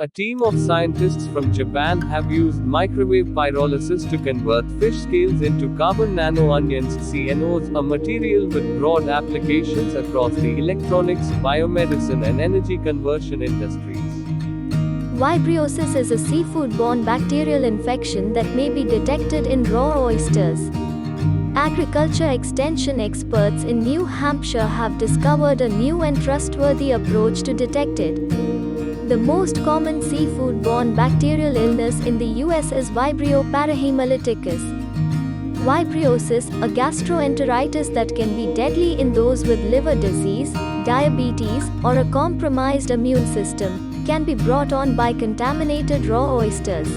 A team of scientists from Japan have used microwave pyrolysis to convert fish scales into carbon nano-onions (CNOs), a material with broad applications across the electronics, biomedicine and energy conversion industries. Vibriosis is a seafood-borne bacterial infection that may be detected in raw oysters. Agriculture extension experts in New Hampshire have discovered a new and trustworthy approach to detect it. The most common seafood-borne bacterial illness in the US is Vibrio parahemolyticus. Vibriosis, a gastroenteritis that can be deadly in those with liver disease, diabetes, or a compromised immune system, can be brought on by contaminated raw oysters.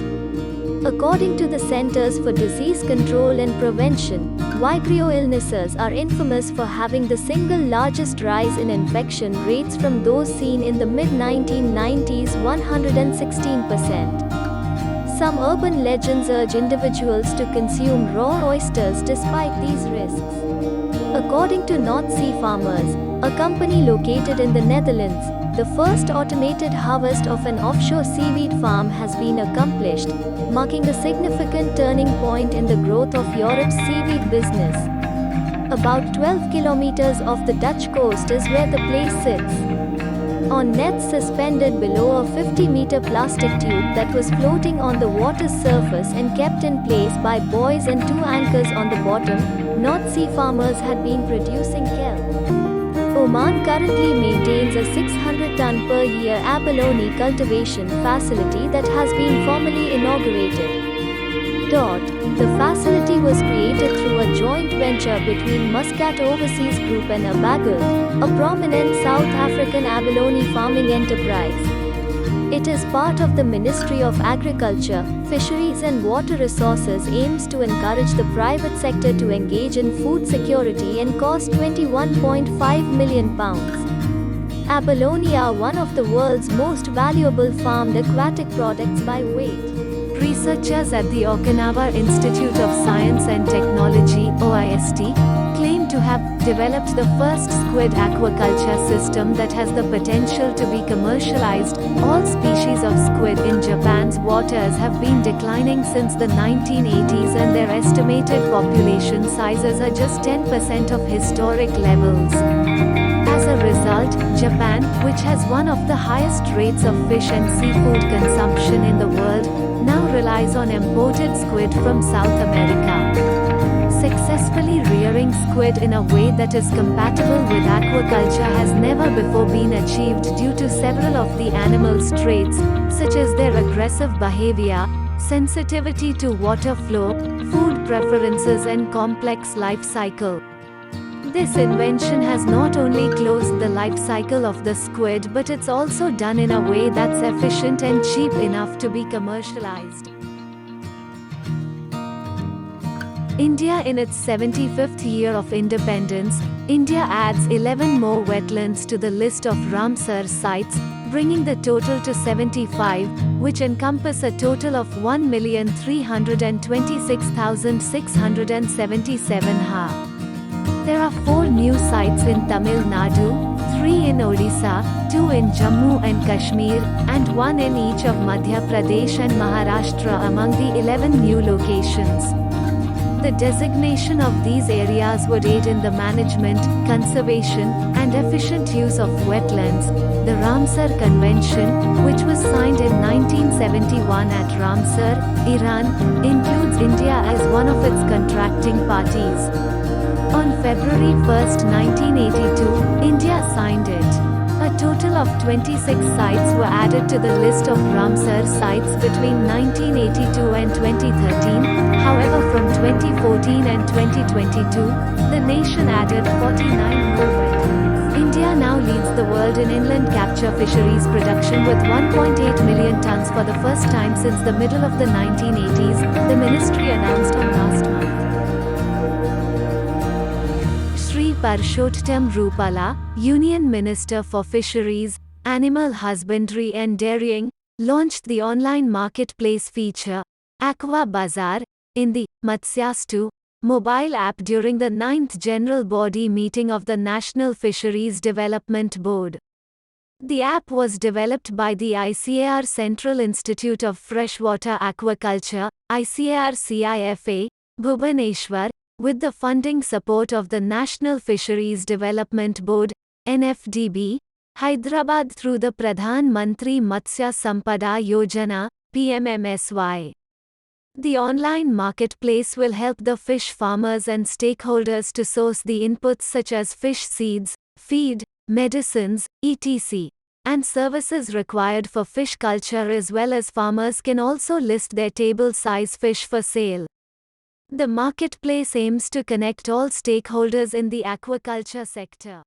According to the Centers for Disease Control and Prevention, Vibrio illnesses are infamous for having the single largest rise in infection rates from those seen in the mid-1990s, 116%. Some urban legends urge individuals to consume raw oysters despite these risks. According to North Sea Farmers, a company located in the Netherlands, the first automated harvest of an offshore seaweed farm has been accomplished, marking a significant turning point in the growth of Europe's seaweed business. About 12 kilometers off the Dutch coast is where the place sits. On nets suspended below a 50-meter plastic tube that was floating on the water's surface and kept in place by buoys and two anchors on the bottom, North Sea Farmers had been producing kelp. Oman currently maintains a 600-ton per year abalone cultivation facility that has been formally inaugurated. The facility was created through a joint venture between Muscat Overseas Group and Abagul, a prominent South African abalone farming enterprise. It is part of the Ministry of Agriculture, Fisheries and Water Resources aims to encourage the private sector to engage in food security and cost £21.5 million. Abalone are one of the world's most valuable farmed aquatic products by weight. Researchers at the Okinawa Institute of Science and Technology (OIST) claim to have developed the first squid aquaculture system that has the potential to be commercialized. All species of squid in Japan's waters have been declining since the 1980s and their estimated population sizes are just 10% of historic levels. As a result, Japan, which has one of the highest rates of fish and seafood consumption in the world, now relies on imported squid from South America. Successfully rearing squid in a way that is compatible with aquaculture has never before been achieved due to several of the animal's traits, such as their aggressive behavior, sensitivity to water flow, food preferences and complex life cycle. This invention has not only closed the life cycle of the squid, but it's also done in a way that's efficient and cheap enough to be commercialized. India. In its 75th year of independence, India adds 11 more wetlands to the list of Ramsar sites, bringing the total to 75, which encompass a total of 1,326,677 ha. There are 4 new sites in Tamil Nadu, 3 in Odisha, 2 in Jammu and Kashmir, and 1 in each of Madhya Pradesh and Maharashtra among the 11 new locations. The designation of these areas would aid in the management, conservation, and efficient use of wetlands. The Ramsar Convention, which was signed in 1971 at Ramsar, Iran, includes India as one of its contracting parties. On February 1, 1982, India signed it. A total of 26 sites were added to the list of Ramsar sites between 1982 and 2013. However, from 2014 and 2022, the nation added 49 more wetlands. India now leads the world in inland capture fisheries production with 1.8 million tons for the first time since the middle of the 1980s, the ministry announced on last month. Shri Parshottam Rupala, Union Minister for Fisheries, Animal Husbandry and Dairying, launched the online marketplace feature, Aqua Bazaar, in the Matsyastu mobile app during the 9th General Body meeting of the National Fisheries Development Board. The app was developed by the ICAR Central Institute of Freshwater Aquaculture, ICAR-CIFA, Bhubaneswar, with the funding support of the National Fisheries Development Board, NFDB, Hyderabad through the Pradhan Mantri Matsya Sampada Yojana, PMMSY. The online marketplace will help the fish farmers and stakeholders to source the inputs such as fish seeds, feed, medicines, etc., and services required for fish culture, as well as farmers can also list their table-size fish for sale. The marketplace aims to connect all stakeholders in the aquaculture sector.